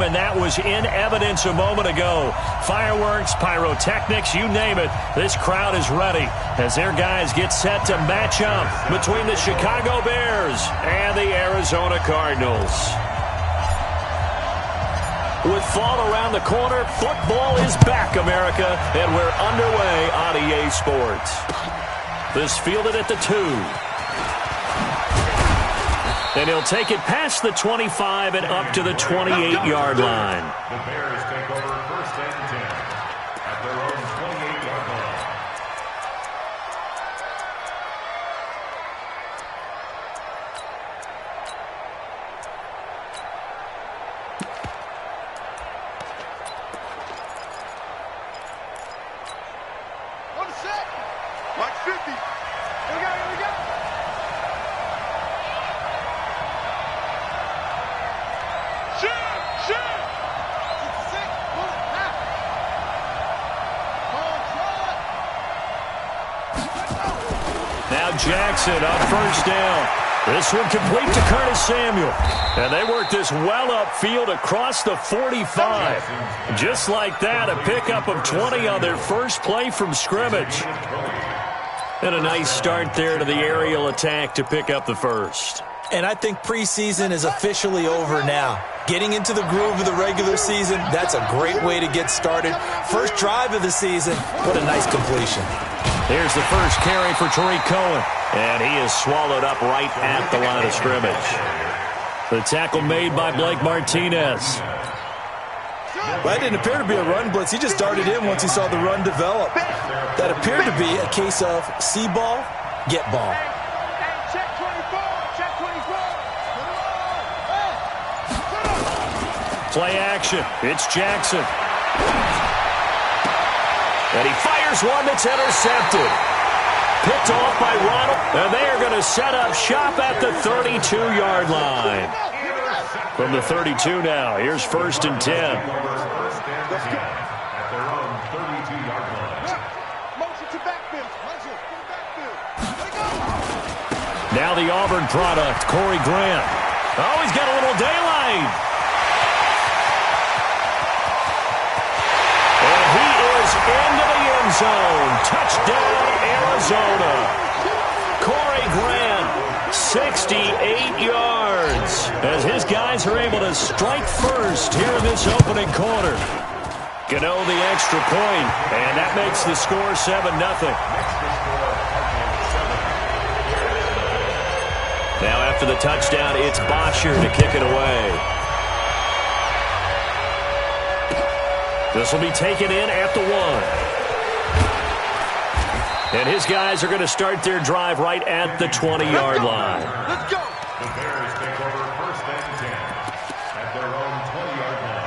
And that was in evidence a moment ago. Fireworks, pyrotechnics, you name it. This crowd is ready as their guys get set to match up between the Chicago Bears and the Arizona Cardinals. With fall around the corner, football is back, America, and we're underway on EA Sports. This fielded at the 2. And he'll take it past the 25 and up to the 28-yard line. The Bears take over 1st and 10 at their own 28-yard line. On the set. Watch 50. Here we go, here we go. Now Jackson on 1st down. This one complete to Curtis Samuel. And they work this well upfield across the 45. Just like that, a pickup of 20 on their first play from scrimmage. And a nice start there to the aerial attack to pick up the first. And I think preseason is officially over now. Getting into the groove of the regular season, that's a great way to get started. First drive of the season, what a nice completion. Here's the first carry for Tariq Cohen. And he is swallowed up right at the line of scrimmage. The tackle made by Blake Martinez. Well, that didn't appear to be a run blitz. He just darted in once he saw the run develop. That appeared to be a case of see ball, get ball. Check 24, check 24. Play action. It's Jackson. And he fires one that's intercepted. Picked off by Ronald. And they are going to set up shop at the 32-yard line. From the 32 now, here's 1st and 10. At their own 32-yard line. Motion to backfield. Motion to backfield. Now the Auburn product, Corey Grant. Oh, he's got a little daylight. And he is into the end zone. Touchdown, Arizona. Corey Grant, 68 yards. As his guys are able to strike first here in this opening quarter. Gano the extra point, and that makes the score 7-0. Now after the touchdown, it's Bosher to kick it away. This will be taken in at the 1. And his guys are going to start their drive right at the 20-yard line. Let's go. The Bears take over 1st and 10 at their own 20-yard line.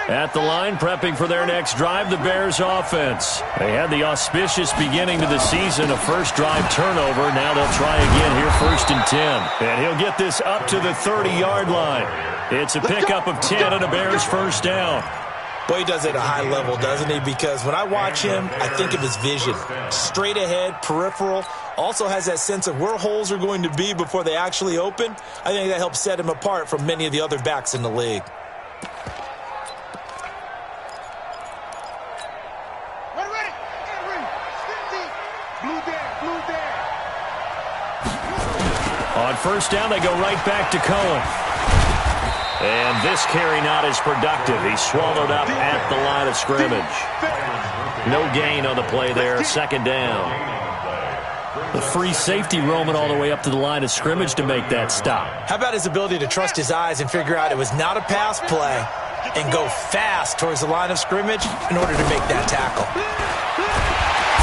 At the line, prepping for their next drive, the Bears offense. They had the auspicious beginning to the season, a first drive turnover. Now they'll try again here, 1st and 10. And he'll get this up to the 30-yard line. It's a pickup of 10 and a Bears first down. Boy, he does it at a high level, doesn't he? Because when I watch him, I think of his vision. Straight ahead, peripheral. Also has that sense of where holes are going to be before they actually open. I think that helps set him apart from many of the other backs in the league. On first down, they go right back to Cohen. And this carry not as productive. He's swallowed up at the line of scrimmage. No gain on the play there, 2nd down. The free safety roaming all the way up to the line of scrimmage to make that stop. How about his ability to trust his eyes and figure out it was not a pass play and go fast towards the line of scrimmage in order to make that tackle.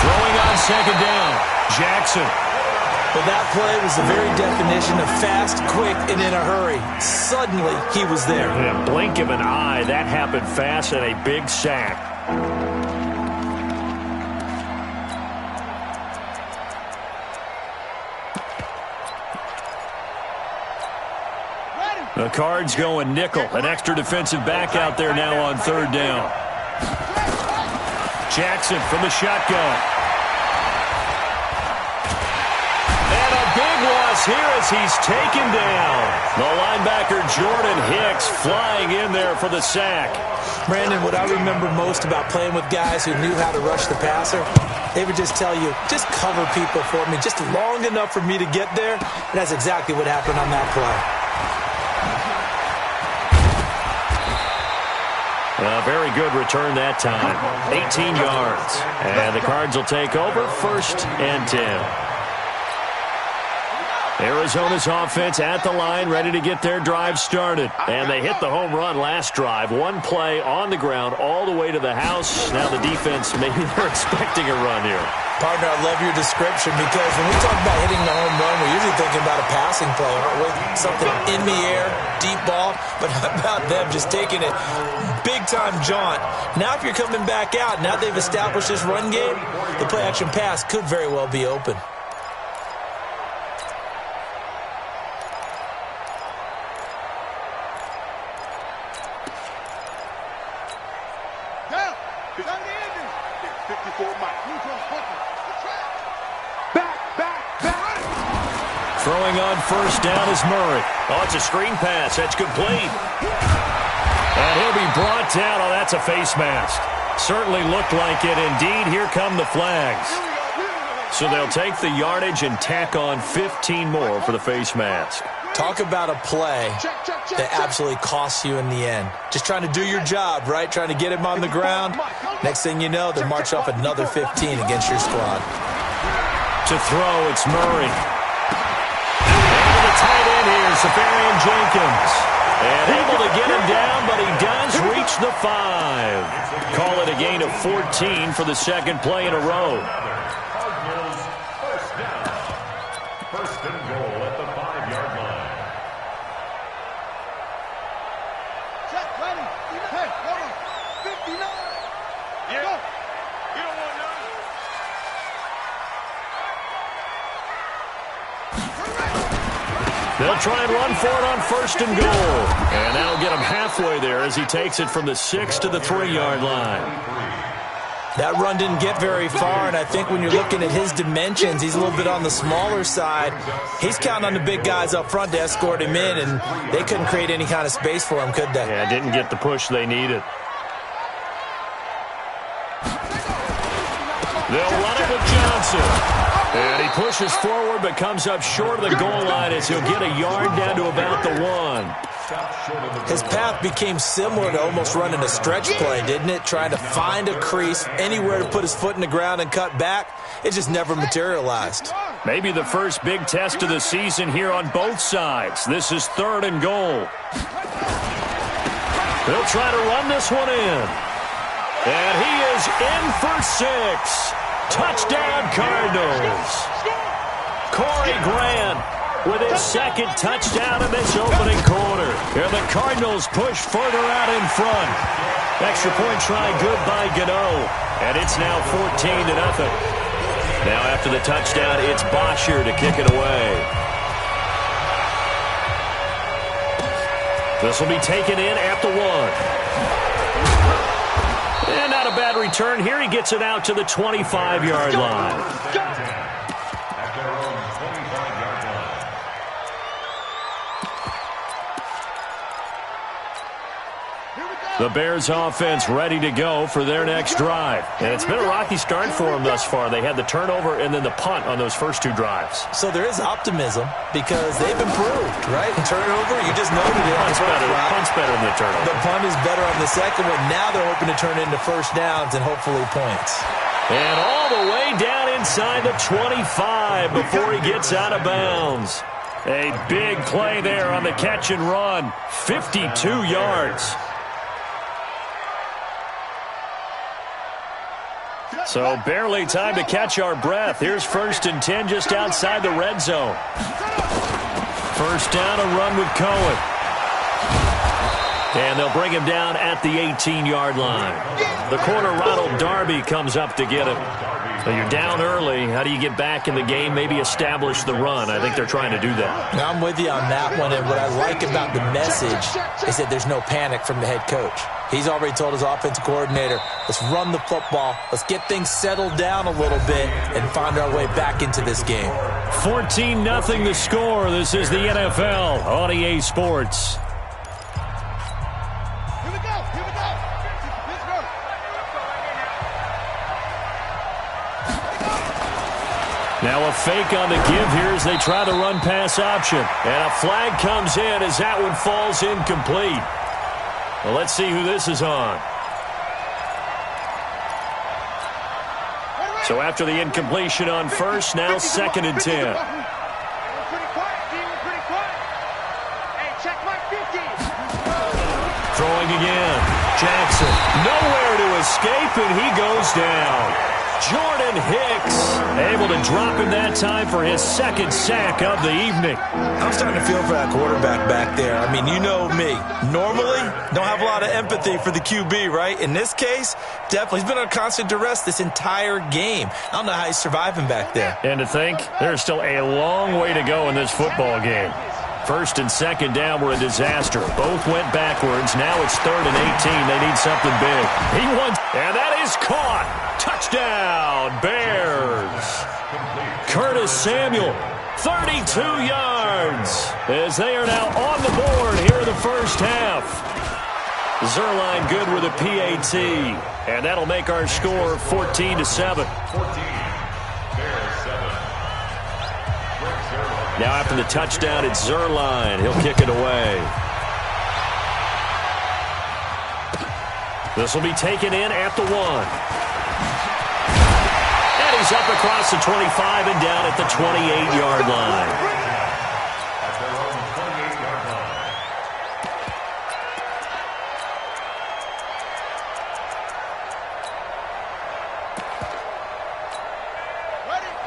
Throwing on 2nd down, Jackson. Well, that play was the very definition of fast, quick, and in a hurry. Suddenly, he was there. In a blink of an eye, that happened fast and a big sack. The Cards going nickel. An extra defensive back out there now on third down. Jackson from the shotgun. And a big loss here as he's taken down. The linebacker Jordan Hicks flying in there for the sack. Brandon, what I remember most about playing with guys who knew how to rush the passer, they would just tell you, just cover people for me, just long enough for me to get there. And that's exactly what happened on that play. A very good return that time. 18 yards. And the Cards will take over, 1st and 10. Arizona's offense at the line, ready to get their drive started. And they hit the home run last drive. One play on the ground all the way to the house. Now the defense, maybe they're expecting a run here. Partner, I love your description because when we talk about hitting the home run, we're usually thinking about a passing play, aren't we? Something in the air, deep ball. But how about them just taking it big-time jaunt? Now if you're coming back out, now they've established this run game, the play-action pass could very well be open. Throwing on 1st down is Murray. Oh, it's a screen pass. That's complete. And he'll be brought down. Oh, that's a face mask. Certainly looked like it. Indeed, here come the flags. So they'll take the yardage and tack on 15 more for the face mask. Talk about a play that absolutely costs you in the end. Just trying to do your job, right? Trying to get him on the ground. Next thing you know, they'll march off another 15 against your squad. To throw, it's Murray. Tight end here, Safarian Jenkins. And able to get him down, but he does reach the 5. Call it a gain of 14 for the second play in a row. First down. 1st and goal at the 5-yard line. Check, ready. Hey, hold on. 59. Yeah. Go. You don't want none. They'll try and run for it on 1st and goal. And that'll get him halfway there as he takes it from the 6 to the 3-yard line. That run didn't get very far, and I think when you're looking at his dimensions, he's a little bit on the smaller side. He's counting on the big guys up front to escort him in, and they couldn't create any kind of space for him, could they? Yeah, didn't get the push they needed. They'll run it with Johnson. And he pushes forward but comes up short of the goal line as he'll get a yard down to about the 1. His path became similar to almost running a stretch play, didn't it? Trying to find a crease, anywhere to put his foot in the ground and cut back. It just never materialized. Maybe the first big test of the season here on both sides. This is 3rd and goal. They'll try to run this one in. And he is in for 6. Touchdown, Cardinals. Corey Grant with his 2nd touchdown in this opening quarter. And the Cardinals push further out in front. Extra point try good by Gano. And it's now 14-0. Now after the touchdown, it's Bosher to kick it away. This will be taken in at the 1. And not a bad return here. He gets it out to the 25-yard line. The Bears offense ready to go for their next drive. And it's been a rocky start for them thus far. They had the turnover and then the punt on those first 2 drives. So there is optimism because they've improved, right? Turnover, you just noted it. Punt's better than the turnover. The punt is better on the second one. Now they're hoping to turn into first downs and hopefully points. And all the way down inside the 25 before he gets out of bounds. A big play there on the catch and run. 52 yards. So barely time to catch our breath. Here's 1st and 10 just outside the red zone. First down, a run with Cohen. And they'll bring him down at the 18-yard line. The corner, Ronald Darby, comes up to get him. So you're down early. How do you get back in the game, maybe establish the run? I think they're trying to do that. Now, I'm with you on that one, and what I like about the message is that there's no panic from the head coach. He's already told his offensive coordinator, let's run the football, let's get things settled down a little bit and find our way back into this game. 14-0 the score. This is the NFL on EA Sports. Here we go. Here we go. Pittsburgh. Now a fake on the give here as they try the run-pass option. And a flag comes in as that one falls incomplete. Well, let's see who this is on. So after the incompletion on first, now 2nd and 10. Pretty quiet, team. Pretty quiet. Hey, check my 50. Throwing again. Jackson nowhere to escape, and he goes down. Jordan Hicks able to drop him that time for his 2nd sack of the evening. I'm starting to feel for that quarterback back there. I mean, you know me. Normally, don't have a lot of empathy for the QB, right? In this case, definitely. He's been on constant duress this entire game. I don't know how he's surviving back there. And to think, there's still a long way to go in this football game. 1st and 2nd down were a disaster. Both went backwards. Now it's 3rd and 18. They need something big. He won, and that is caught. Touchdown, Bears. Curtis Samuel, 32 yards, as they are now on the board here in the first half. Zerline good with a PAT, and that'll make our score 14-7. Now after the touchdown, it's Zerline. He'll kick it away. This will be taken in at the 1. And he's up across the 25 and down at the 28-yard line.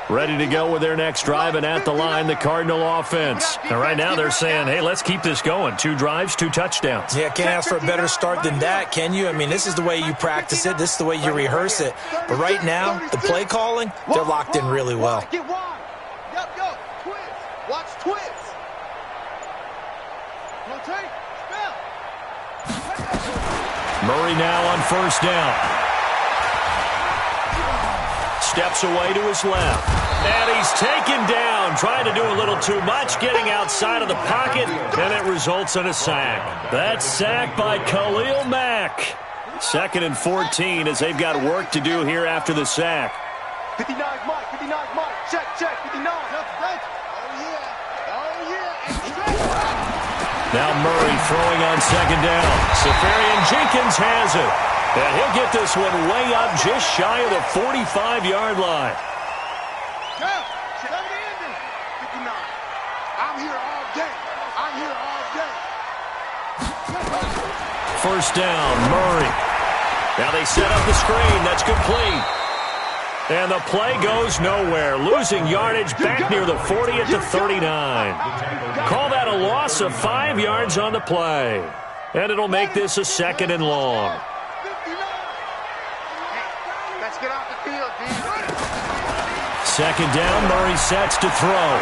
Ready to go with their next drive, and at the line, the Cardinal offense. And right now they're saying, hey, let's keep this going. 2 drives, 2 touchdowns. Yeah, can't ask for a better start than that, can you? I mean, this is the way you practice it. This is the way you rehearse it. But right now, the play calling, they're locked in really well. Get wide. Yep, go. Twist. Watch twist. Rotate. Spell. Murray now on 1st down. Steps away to his left. And he's taken down, trying to do a little too much, getting outside of the pocket, and it results in a sack. That sack by Khalil Mack. 2nd and 14 as they've got work to do here after the sack. 59 Mike, 59 Mike. Check, 59. Oh, yeah. Oh, yeah. Now Murray throwing on 2nd down. Safarian Jenkins has it. And he'll get this one way up just shy of the 45-yard line. Go. 59. I'm here all day. I'm here all day. 1st down, Murray. Now they set up the screen. That's complete. And the play goes nowhere. Losing yardage back near the 40 at the 39. Call that a loss of 5 yards on the play. And it'll make this a 2nd and long. Let's get off the field, dude. 2nd down, Murray sets to throw.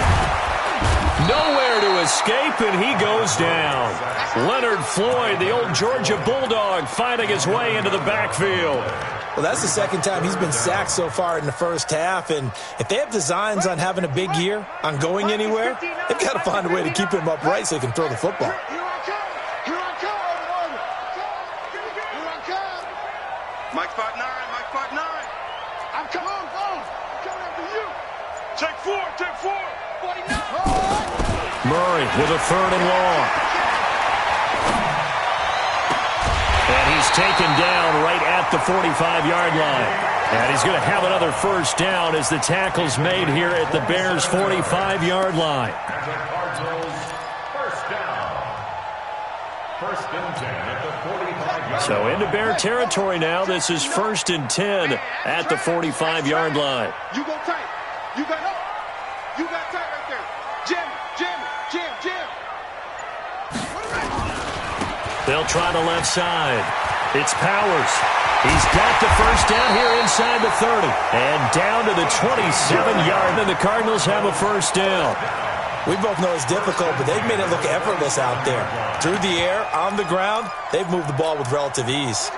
Nowhere to escape, and he goes down. Leonard Floyd, the old Georgia Bulldog, finding his way into the backfield. Well, that's the 2nd time he's been sacked so far in the first half, and if they have designs on having a big year, on going anywhere, they've got to find a way to keep him upright so he can throw the football. Here I come. Here I come. Here I come. Mike 5'9", Mike 5'9". I'm coming on. I'm coming after you. Take 4, take 4. 49. Murray with a 3rd and long. And he's taken down right at the 45-yard line. And he's going to have another 1st down as the tackle's made here at the Bears' 45-yard line. So into Bear territory now. This is 1st and 10 at the 45-yard line. You go tight. You got up. You got tight right there. Jam. They'll try the left side. It's Powers. He's got the first down here inside the 30. And down to the 27-yard. And the Cardinals have a first down. We both know it's difficult, but they've made it look effortless out there. Through the air, on the ground, they've moved the ball with relative ease.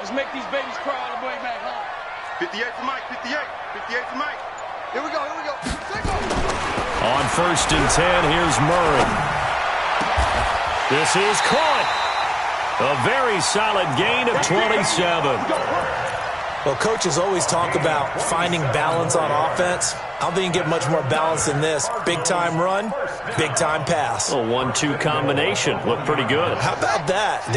Let's make these babies cry all the way back home. 58 for Mike, 58. 58 for Mike. Here we go, here we go. On first and 10, here's Murray. This is caught. A very solid gain of 27. Well, coaches always talk about finding balance on offense. I don't think you can get much more balance than this. Big-time run, big-time pass. A 1-2 combination. Looked pretty good. How about that?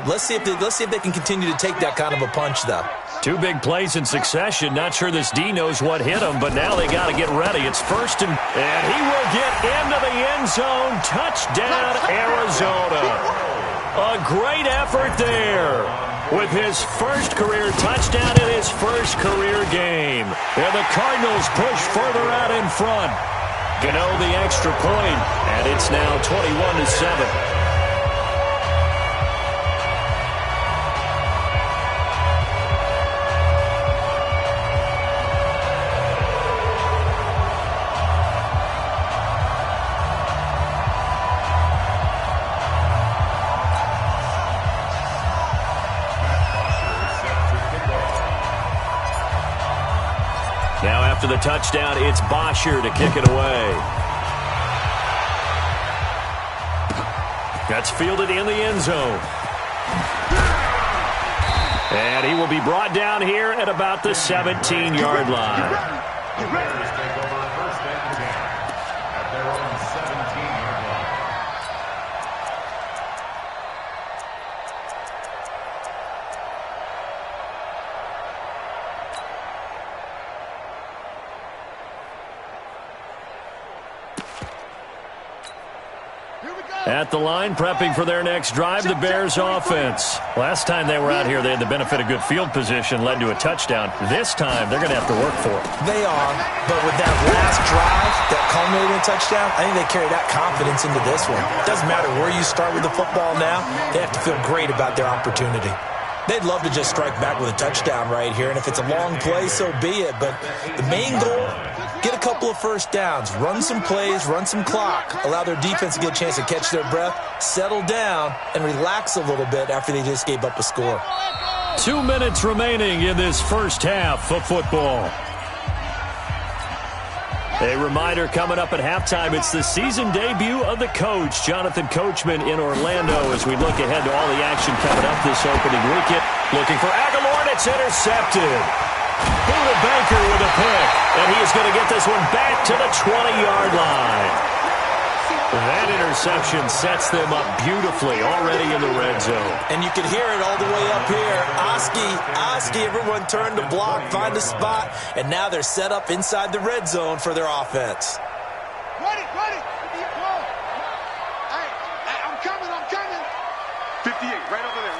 Let's see if they can continue to take that kind of a punch, though. 2 big plays in succession. Not sure this D knows what hit him, but now they got to get ready. It's first and he will get into the end zone. Touchdown, Arizona. A great effort there with his first career touchdown in his first career game. And the Cardinals push further out in front. Gano the extra point, and it's now 21-7. Now after the touchdown, it's Bosher to kick it away. That's fielded in the end zone. And he will be brought down here at about the 17-yard line. At the line, prepping for their next drive, the Bears offense. Last time they were out here, they had the benefit of good field position, led to a touchdown. This time, they're going to have to work for it. They are, but with that last drive that culminated in a touchdown, I think they carry that confidence into this one. It doesn't matter where you start with the football now, they have to feel great about their opportunity. They'd love to just strike back with a touchdown right here, and if it's a long play, so be it. But the main goal, get a couple of first downs, run some plays, run some clock, allow their defense to get a chance to catch their breath, settle down, and relax a little bit after they just gave up a score. 2 minutes remaining in this first half of football. A reminder coming up at halftime, it's the season debut of the coach, Jonathan Coachman, in Orlando, as we look ahead to all the action coming up this opening weekend. Looking for Aguilar, and it's intercepted. Buda Baker with a pick, and he is going to get this one back to the 20-yard line. That interception sets them up beautifully already in the red zone. And you can hear it all the way up here. Oski, everyone turned to block, find a spot, and now they're set up inside the red zone for their offense. Ready. Hey, I'm coming. 58, right over there.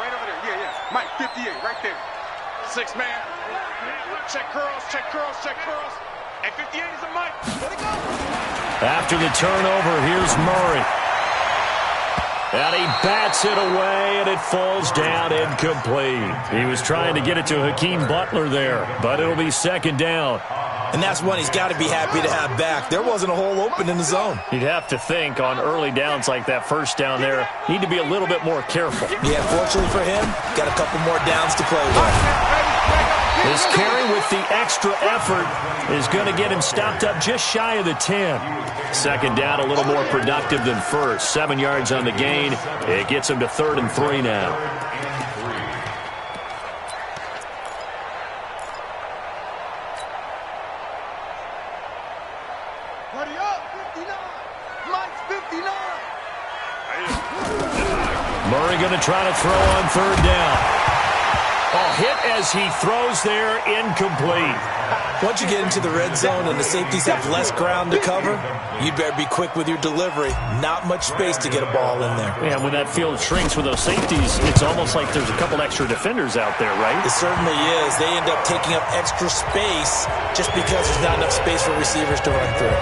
Yeah. Mike, 58, right there. 6 man. Check curls. And 58 is a Mike. Let it go. After the turnover, here's Murray. And he bats it away, and it falls down incomplete. He was trying to get it to Hakeem Butler there, but it'll be second down. And that's one he's got to be happy to have back. There wasn't a hole open in the zone. You'd have to think on early downs like that first down there, need to be a little bit more careful. Yeah, fortunately for him, got a couple more downs to play with. This carry with the extra effort is going to get him stopped up just shy of the 10. Second down, a little more productive than first. 7 yards on the gain. It gets him to 3rd and 3 now. Ready up, 59. Mike's 59. Murray going to try to throw on 3rd down. A hit as he throws there, incomplete. Once you get into the red zone and the safeties have less ground to cover, you'd better be quick with your delivery. Not much space to get a ball in there. Yeah, when that field shrinks with those safeties, it's almost like there's a couple extra defenders out there, right? It certainly is. They end up taking up extra space just because there's not enough space for receivers to run through.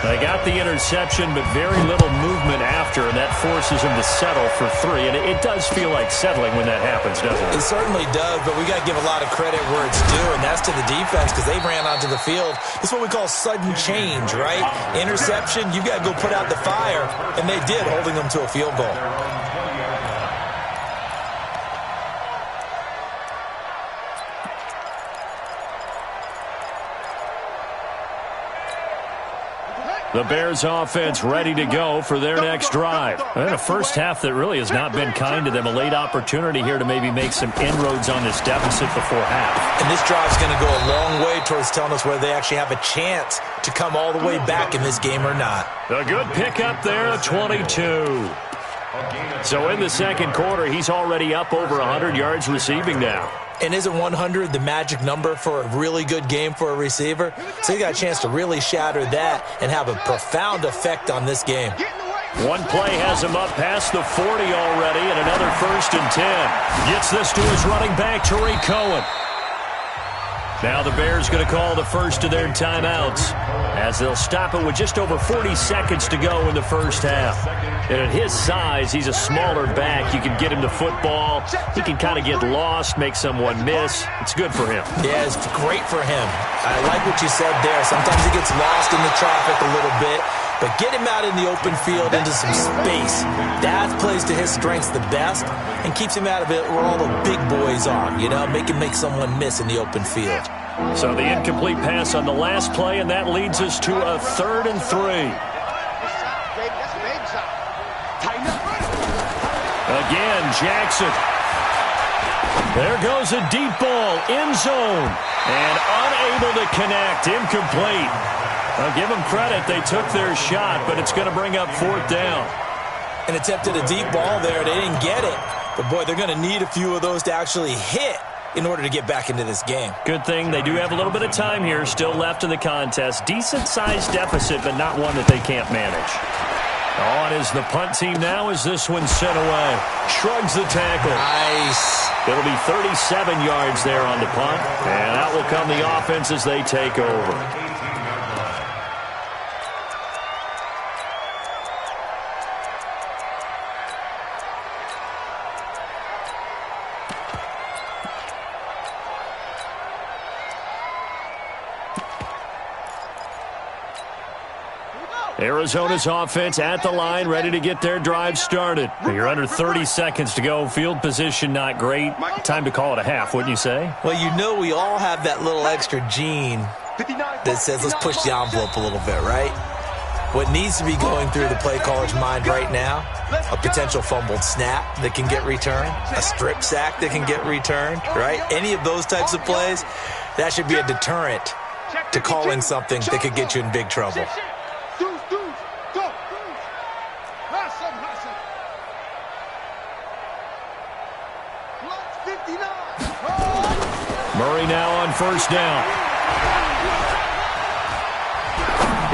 They got the interception, but very little movement after, and that forces them to settle for 3. And it does feel like settling when that happens, doesn't it? It certainly does, but we got to give a lot of credit where it's due, and that's to the defense because they ran onto the field. It's what we call sudden change, right? Interception, you got to go put out the fire, and they did, holding them to a field goal. The Bears offense ready to go for their next drive. And a first half that really has not been kind to them. A late opportunity here to maybe make some inroads on this deficit before half. And this drive's going to go a long way towards telling us whether they actually have a chance to come all the way back in this game or not. A good pickup there, a 22. So in the second quarter, he's already up over 100 yards receiving now. And isn't 100 the magic number for a really good game for a receiver? So he got a chance to really shatter that and have a profound effect on this game. One play has him up past the 40 already, and another 1st and 10. Gets this to his running back, Tariq Cohen. Now the Bears going to call the first of their timeouts as they'll stop it with just over 40 seconds to go in the first half. And at his size, he's a smaller back. You can get him to football. He can kind of get lost, make someone miss. It's good for him. Yeah, it's great for him. I like what you said there. Sometimes he gets lost in the traffic a little bit. But get him out in the open field into some space. That plays to his strengths the best and keeps him out of it where all the big boys are, you know, make someone miss in the open field. So the incomplete pass on the last play, and that leads us to a 3rd and 3. Again, Jackson. There goes a deep ball, end zone, and unable to connect, incomplete. I'll give them credit. They took their shot, but it's going to bring up 4th down. And attempted a deep ball there. They didn't get it. But, boy, they're going to need a few of those to actually hit in order to get back into this game. Good thing they do have a little bit of time here still left in the contest. Decent-sized deficit, but not one that they can't manage. On is the punt team now as this one's sent away. Shrugs the tackle. Nice. It'll be 37 yards there on the punt. And out will come the offense as they take over. Arizona's offense at the line, ready to get their drive started. You're under 30 seconds to go. Field position not great. Time to call it a half, wouldn't you say? Well, you know we all have that little extra gene that says let's push the envelope a little bit, right? What needs to be going through the play caller's mind right now, a potential fumbled snap that can get returned, a strip sack that can get returned, right? Any of those types of plays, that should be a deterrent to calling something that could get you in big trouble. Murray now on 1st down.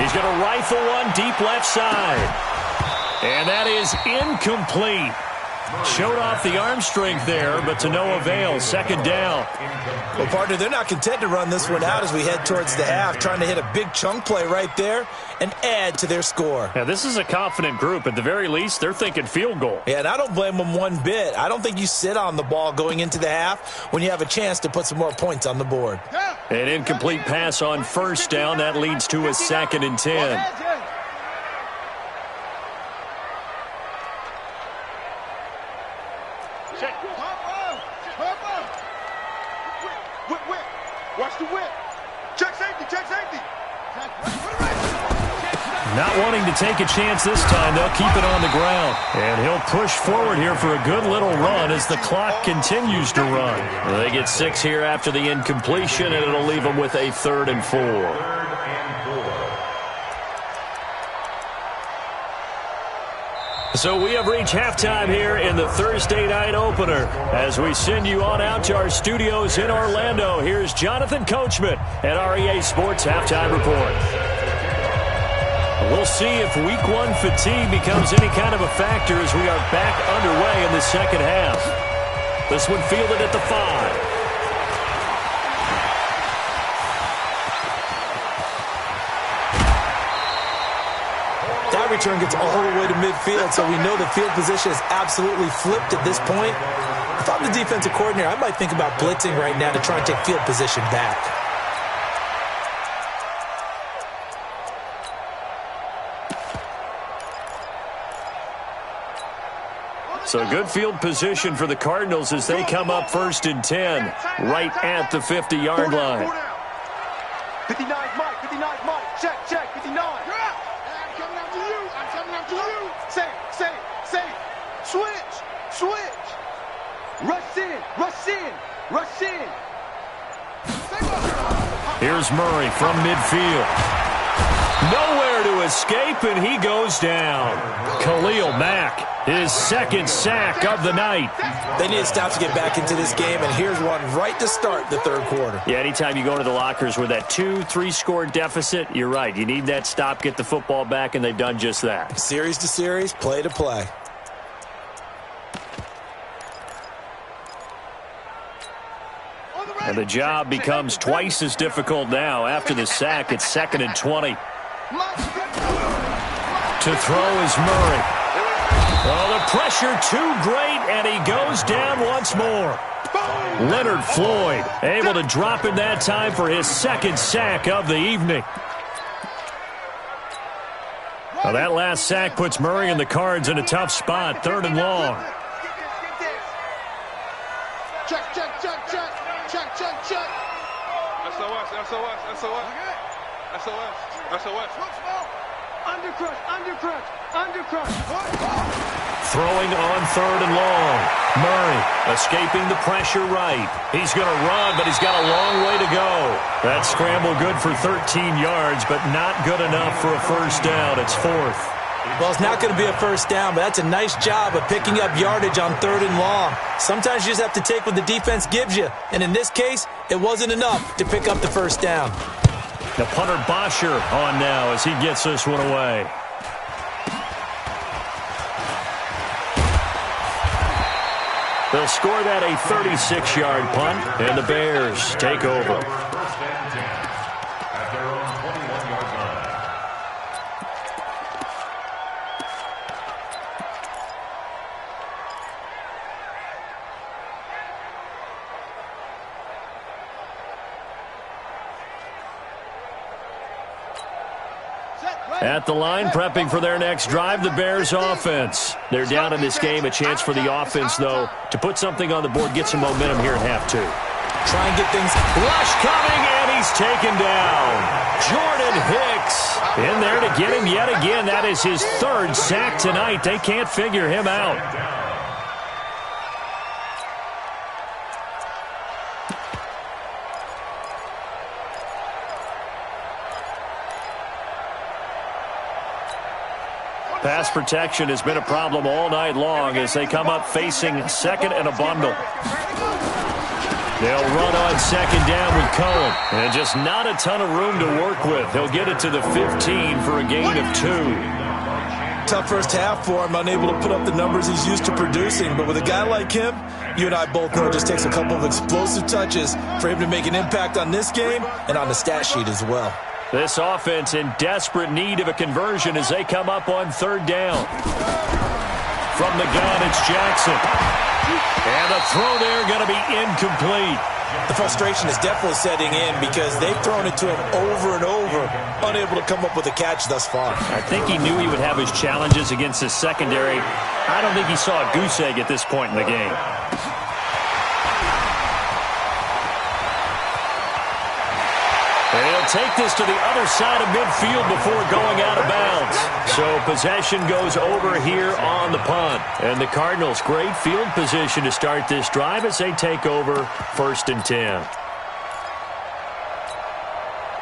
He's going to rifle one deep left side. And that is incomplete. Showed off the arm strength there, but to no avail. 2nd down. Well, partner, they're not content to run this one out as we head towards the half, trying to hit a big chunk play right there and add to their score. Now, this is a confident group. At the very least, they're thinking field goal. Yeah, and I don't blame them one bit. I don't think you sit on the ball going into the half when you have a chance to put some more points on the board. An incomplete pass on 1st down. That leads to a 2nd and 10. Watch the whip. Check safety, check safety. Not wanting to take a chance this time, they'll keep it on the ground. And he'll push forward here for a good little run as the clock continues to run. They get 6 here after the incompletion, and it'll leave them with a 3rd and 4. So we have reached halftime here in the Thursday night opener. As we send you on out to our studios in Orlando, here's Jonathan Coachman at REA Sports Halftime Report. We'll see if Week 1 fatigue becomes any kind of a factor as we are back underway in the second half. This one fielded at the 5. my return gets all the way to midfield, so we know the field position is absolutely flipped at this point. If I'm the defensive coordinator, I might think about blitzing right now to try and take field position back. So good field position for the Cardinals as they come up 1st and 10, right at the 50-yard line. 59, Mike, 59, Mike, check, 59. I'm coming after you, I'm coming after you. Say, switch. Rush in. Here's Murray from midfield. Nowhere to escape, and he goes down. Khalil Mack, his second sack of the night. They need to stop to get back into this game, and here's one right to start the third quarter. Yeah, anytime you go into the lockers with that 2-3 score deficit, you're right. You need that stop, get the football back, and they've done just that. Series to series, play to play. And the job becomes twice as difficult now. After the sack, it's 2nd and 20. To throw is Murray. Oh, the pressure too great, and he goes down once more. Leonard Floyd able to drop in that time for his second sack of the evening. Now that last sack puts Murray and the Cards in a tough spot, 3rd and long. Check. SOS. Undercrush. Throwing on 3rd and long. Murray escaping the pressure right. He's going to run, but he's got a long way to go. That scramble good for 13 yards, but not good enough for a first down. It's 4th. Well, it's not going to be a first down, but that's a nice job of picking up yardage on 3rd and long. Sometimes you just have to take what the defense gives you, and in this case, it wasn't enough to pick up the first down. The punter Bosher on now as he gets this one away. They'll score that a 36-yard punt, and the Bears take over. At their own 21-yard line. At the line, prepping for their next drive, the Bears offense. They're down in this game. A chance for the offense, though, to put something on the board, get some momentum here at half 2. Try and get things. Rush coming, and he's taken down. Jordan Hicks in there to get him yet again. That is his 3rd sack tonight. They can't figure him out. Pass protection has been a problem all night long as they come up facing 2nd and a bundle. They'll run on 2nd down with Cohen. And just not a ton of room to work with. He'll get it to the 15 for a gain of 2. Tough first half for him, unable to put up the numbers he's used to producing. But with a guy like him, you and I both know it just takes a couple of explosive touches for him to make an impact on this game and on the stat sheet as well. This offense in desperate need of a conversion as they come up on 3rd down. From the gun, it's Jackson. And the throw there going to be incomplete. The frustration is definitely setting in because they've thrown it to him over and over, unable to come up with a catch thus far. I think he knew he would have his challenges against his secondary. I don't think he saw a goose egg at this point in the game. And he'll take this to the other side of midfield before going out of bounds. So possession goes over here on the punt. And the Cardinals, great field position to start this drive as they take over 1st and 10.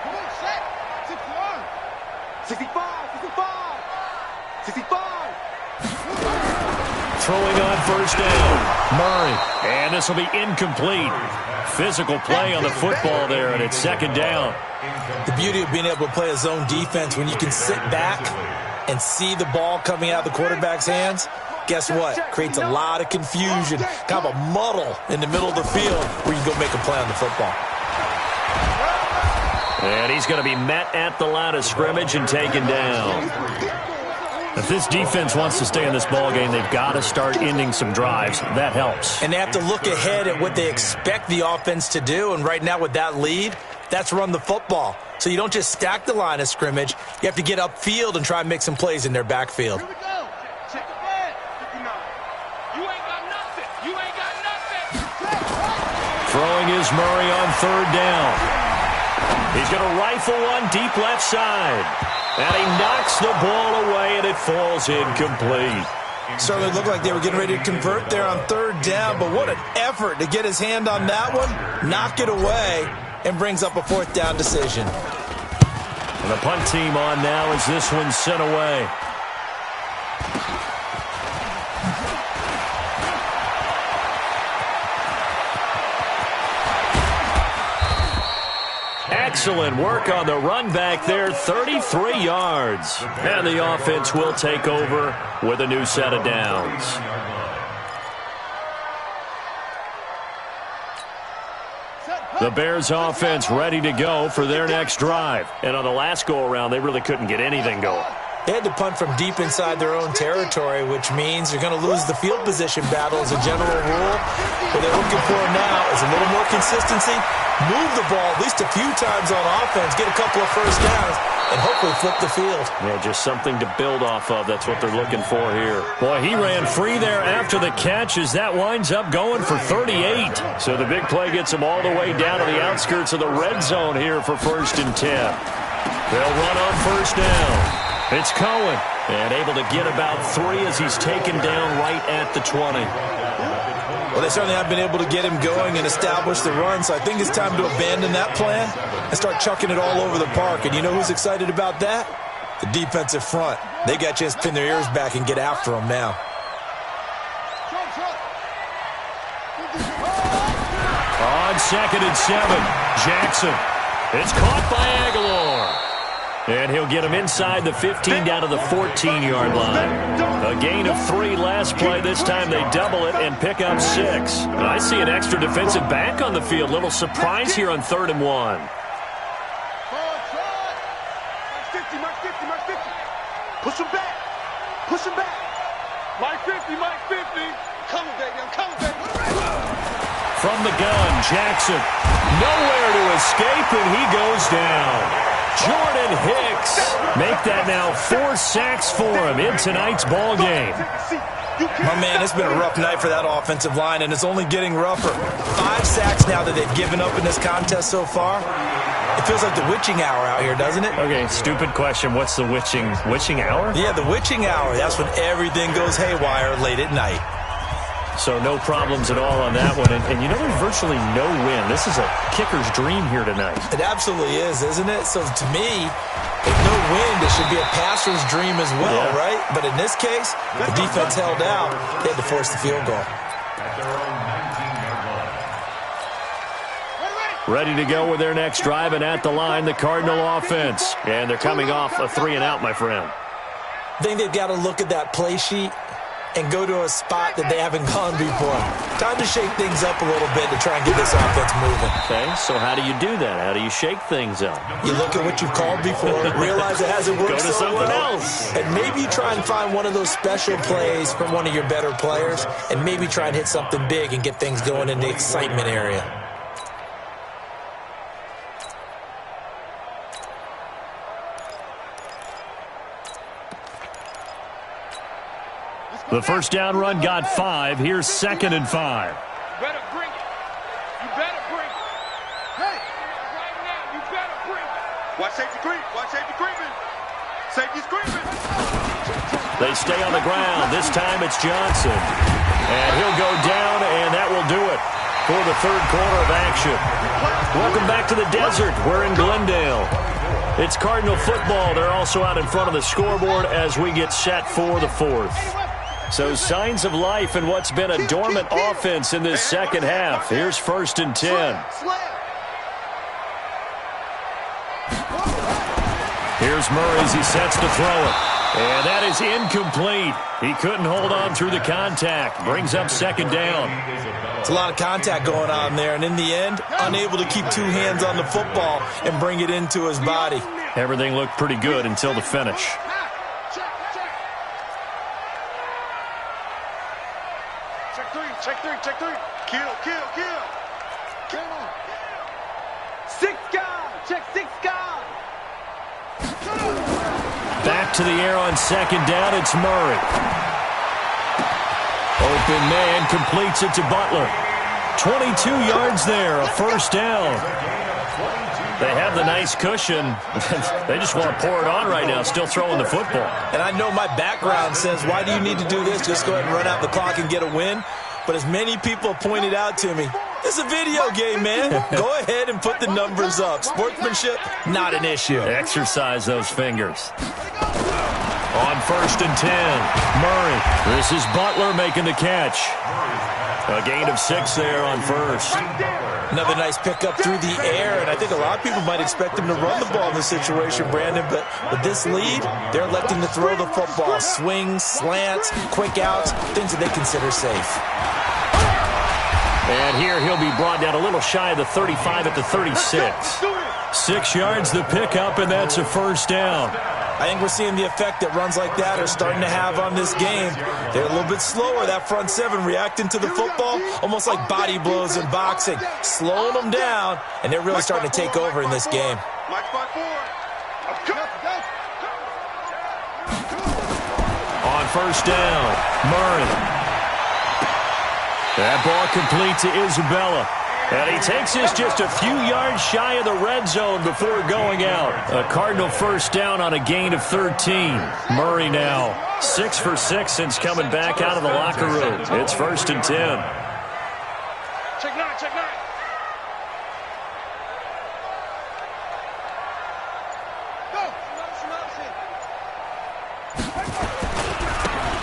Come on, set. 65. Throwing on 1st down. Murray. And this will be incomplete. Physical play on the football there, and it's 2nd down. The beauty of being able to play a zone defense when you can sit back and see the ball coming out of the quarterback's hands, guess what? Creates a lot of confusion, kind of a muddle in the middle of the field where you can go make a play on the football. And he's going to be met at the line of scrimmage and taken down. If this defense wants to stay in this ballgame, they've got to start ending some drives. That helps. And they have to look ahead at what they expect the offense to do. And right now with that lead, that's run the football. So you don't just stack the line of scrimmage. You have to get upfield and try and make some plays in their backfield. Here we go. Check the bed. You ain't got nothing. You ain't got nothing. Throwing is Murray on third down. He's going to rifle one deep left side. And he knocks the ball away, and it falls incomplete. Certainly looked like they were getting ready to convert there on third down, but what an effort to get his hand on that one, knock it away, and brings up a fourth down decision. And the punt team on now as this one's sent away. Excellent work on the run back there, 33 yards. And the offense will take over with a new set of downs. The Bears offense ready to go for their next drive. And on the last go-around, they really couldn't get anything going. They had to punt from deep inside their own territory, which means they're going to lose the field position battle as a general rule. What they're looking for now is a little more consistency, move the ball at least a few times on offense, get a couple of first downs, and hopefully flip the field. Yeah, just something to build off of. That's what they're looking for here. Boy, he ran free there after the catch as that winds up going for 38. So the big play gets him all the way down to the outskirts of the red zone here for 1st and 10. They'll run on first down. It's Cohen, and able to get about 3 as he's taken down right at the 20. Well, they certainly have been able to get him going and establish the run, so I think it's time to abandon that plan and start chucking it all over the park. And you know who's excited about that? The defensive front. They got a chance to pin their ears back and get after him now. On 2nd and 7, Jackson. It's caught by Aguilar. And he'll get him inside the 15 down to the 14-yard line. A gain of 3 last play. This time they double it and pick up 6. And I see an extra defensive back on the field. Little surprise here on 3rd and 1. Mike 50, Mike 50. Push him back. Push him back. Mike 50, Mike 50. Coming, baby. I'm coming, baby. From the gun, Jackson. Nowhere to escape, and he goes down. Jordan Hicks make that now 4 sacks for him in tonight's ball game. My man, it's been a rough night for that offensive line, and it's only getting rougher. 5 sacks now that they've given up in this contest so far. It feels like the witching hour out here, doesn't it? Okay, stupid question. What's the witching hour? Yeah, the witching hour. That's when everything goes haywire late at night. So no problems at all on that one. And you know there's virtually no win. This is a kicker's dream here tonight. It absolutely is, isn't it? So to me, with no wind, it should be a passer's dream as well, right? But in this case, the defense held out. They had to force the field goal. Ready to go with their next drive, and at the line, the Cardinal offense. And they're coming off a 3-and-out, my friend. I think they've got to look at that play sheet and go to a spot that they haven't gone before. Time to shake things up a little bit to try and get this offense moving. Okay, so how do you do that? How do you shake things up? You look at what you've called before, realize it hasn't worked Go to so something well, else. and maybe you try and find one of those special plays from one of your better players, and maybe try and hit something big and get things going in the excitement area. The first down run got 5. Here's 2nd and 5. You better bring it. You better bring it. Hey, right now, you better bring it. Watch safety creep. Watch safety creeping. Safety's creeping. They stay on the ground. This time it's Johnson. And he'll go down, and that will do it for the 3rd quarter of action. Welcome back to the desert. We're in Glendale. It's Cardinal football. They're also out in front of the scoreboard as we get set for the 4th. So signs of life in what's been a dormant offense in this second half. Here's 1st and 10. Here's Murray as he sets to throw it. And that is incomplete. He couldn't hold on through the contact. Brings up 2nd down. It's a lot of contact going on there, and in the end, unable to keep 2 hands on the football and bring it into his body. Everything looked pretty good until the finish. Check three. Kill. Come on. 6 guard. Check 6 guard. Back to the air on second down. It's Murray. Open man completes it to Butler. 22 yards there, a first down. They have the nice cushion. They just want to pour it on right now, still throwing the football. And I know my background says, why do you need to do this? Just go ahead and run out the clock and get a win. But as many people pointed out to me, it's a video game, man. Go ahead and put the numbers up. Sportsmanship, not an issue. Exercise those fingers. On first and 10, Murray. This is Butler making the catch. A gain of 6 there on first. Another nice pickup through the air, and I think a lot of people might expect him to run the ball in this situation, Brandon, but with this lead, they're electing to throw the football. Swings, slants, quick outs, things that they consider safe. And here he'll be brought down a little shy of the 35 at the 36. 6 yards the pickup, and that's a first down. I think we're seeing the effect that runs like that are starting to have on this game. They're a little bit slower, that front seven, reacting to the football, almost like body blows in boxing, slowing them down, and they're really starting to take over in this game. On first down, Murray. That ball complete to Isabella. And he takes this just a few yards shy of the red zone before going out. A Cardinal first down on a gain of 13. Murray now 6 for 6 since coming back out of the locker room. It's first and 10. Check nine.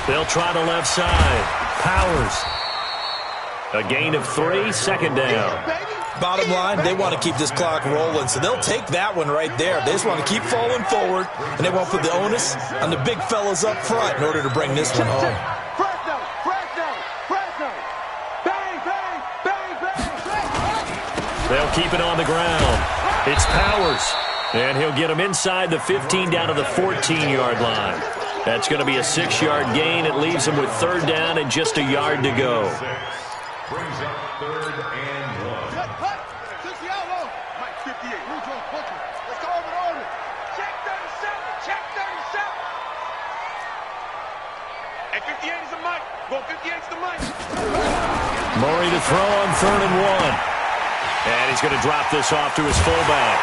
They'll try the left side. Powers. A gain of 3, second down. Bottom line, they want to keep this clock rolling, so they'll take that one right there. They just want to keep falling forward, and they won't put the onus on the big fellas up front in order to bring this one home. They'll keep it on the ground. It's Powers, and he'll get him inside the 15 down to the 14-yard line. That's going to be a 6-yard gain. It leaves him with third down and just a yard to go. Brings up 3rd and 1. Mike 58. Let's go over the order. Check 37. And 58 is the Mike. Go 58 is the Mike. Murray to throw on 3rd and 1. And he's going to drop this off to his fullback.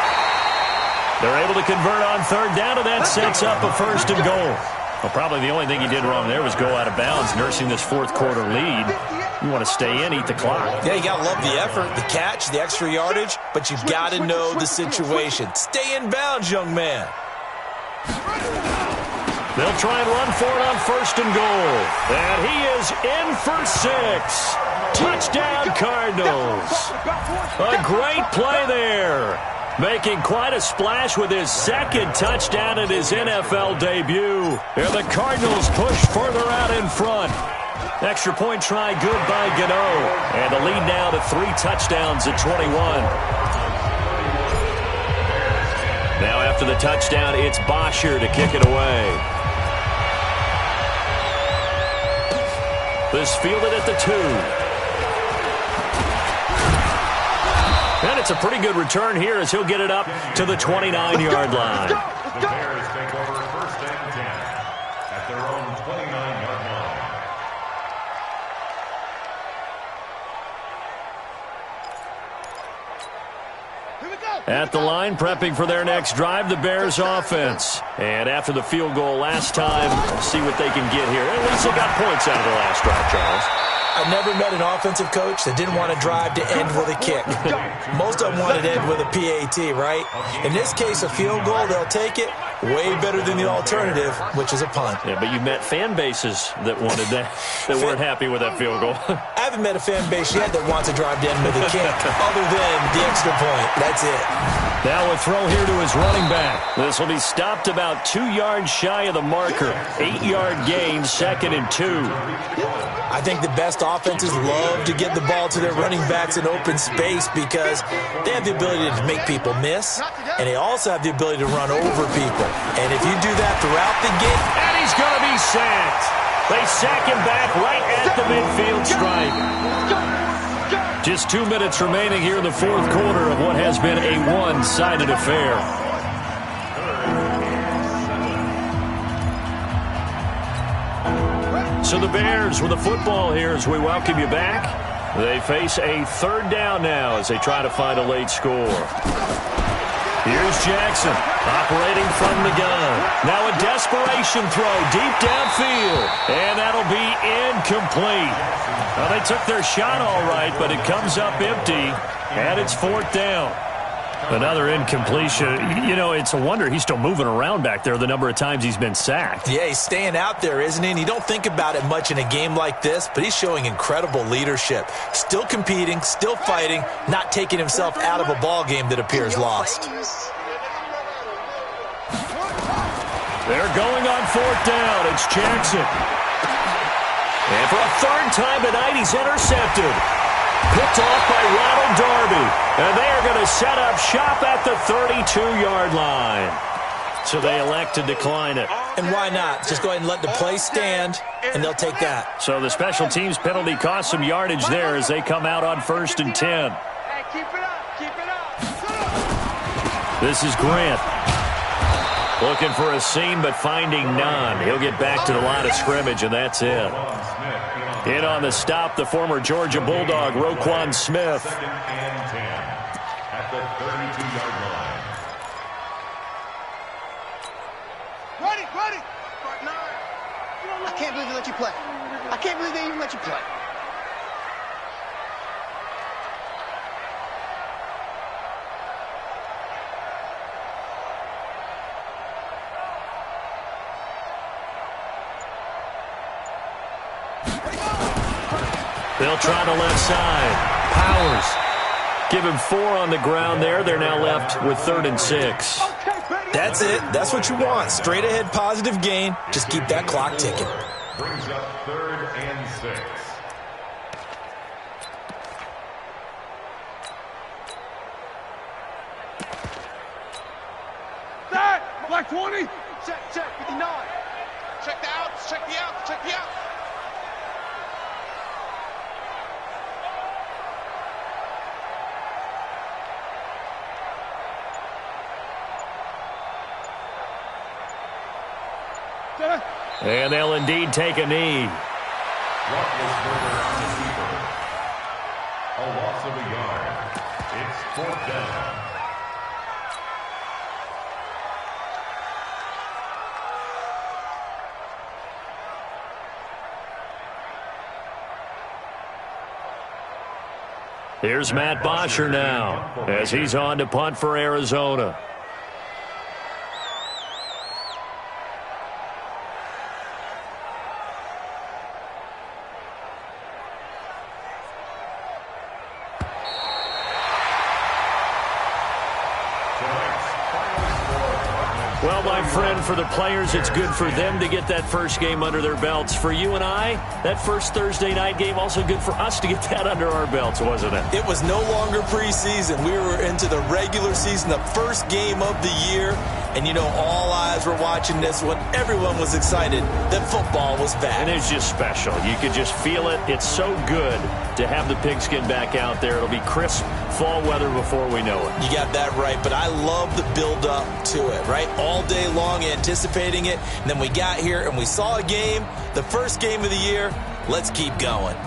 They're able to convert on 3rd down, and that sets up a first and goal. Well, probably the only thing he did wrong there was go out of bounds, nursing this 4th quarter lead. You want to stay in, eat the clock. Yeah, you got to love the effort, the catch, the extra yardage, but you've got to know the situation. Stay in bounds, young man. They'll try and run for it on first and goal. And he is in for 6. Touchdown, Cardinals. A great play there. Making quite a splash with his 2nd touchdown in his NFL debut. And the Cardinals push further out in front. Extra point try good by Gano. And the lead now to 3 touchdowns at 21. Now after the touchdown, it's Bosher to kick it away. This fielded at the 2. And it's a pretty good return here as he'll get it up to the 29-yard line. The Bears take over 1st and 10 at their own 29-yard line. At the line, prepping for their next drive, the Bears offense. And after the field goal last time, see what they can get here. At least they got points out of the last drive, Charles. I've never met an offensive coach that didn't want to drive to end with a kick. Most of them wanted to end with a PAT, right? In this case, a field goal, they'll take it. Way better than the alternative, which is a punt. Yeah, but you met fan bases that wanted that, that weren't happy with that field goal. I haven't met a fan base yet that wants to drive to end with a kick, other than the extra point. That's it. Now a throw here to his running back. This will be stopped about 2 yards shy of the marker. 8-yard gain, 2nd and 2. I think the best offenses love to get the ball to their running backs in open space because they have the ability to make people miss, and they also have the ability to run over people. And if you do that throughout the game... And he's going to be sacked. They sack him back right at the midfield stripe. Just 2 minutes remaining here in the fourth quarter of what has been a one-sided affair. So the Bears with the football here as we welcome you back. They face a third down now as they try to find a late score. Here's Jackson operating from the gun. Now a desperation throw deep downfield. And that'll be incomplete. Well, they took their shot all right, but it comes up empty. And it's fourth down. Another incompletion. You know, it's a wonder he's still moving around back there the number of times he's been sacked. Yeah, he's staying out there, isn't he? And you don't think about it much in a game like this, but he's showing incredible leadership. Still competing, still fighting, not taking himself out of a ball game that appears lost. They're going on fourth down. It's Jackson. And for a third time tonight, he's intercepted. Picked off by Ronald Darby. And they are going to set up shop at the 32-yard line. So they elect to decline it. And why not? Just go ahead and let the play stand, and they'll take that. So the special teams penalty cost some yardage there as they come out on 1st and 10. Hey, keep it up, keep it up. This is Grant. Looking for a seam, but finding none. He'll get back to the line of scrimmage, and that's it. In on the stop, the former Georgia Bulldog, Roquan Smith. Second and 10 at the 32-yard line. Ready. I can't believe they let you play. I can't believe they even let you play. They'll try the left side. Powers. Give him 4 on the ground there. They're now left with 3rd and 6. That's it. That's what you want. Straight ahead, positive gain. Just keep that clock ticking. Brings up 3rd and 6. That, black 20. Check, 59. Check the outs, check the outs, check the outs. And they'll indeed take a knee. Roethlisberger on the keeper. A loss of a yard. It's 4th down. Here's Matt Bosher now as he's on to punt for Arizona. Well, my friend, for the players, it's good for them to get that first game under their belts. For you and I, that first Thursday night game, also good for us to get that under our belts, wasn't it? It was no longer preseason. We were into the regular season, the first game of the year. And, you know, all eyes were watching this one. Everyone was excited that football was back. And it's just special. You could just feel it. It's so good to have the pigskin back out there. It'll be crisp fall weather before we know it. You got that right, but I love the build-up to it, right? All day long anticipating it. And then we got here and we saw a game, the first game of the year. Let's keep going.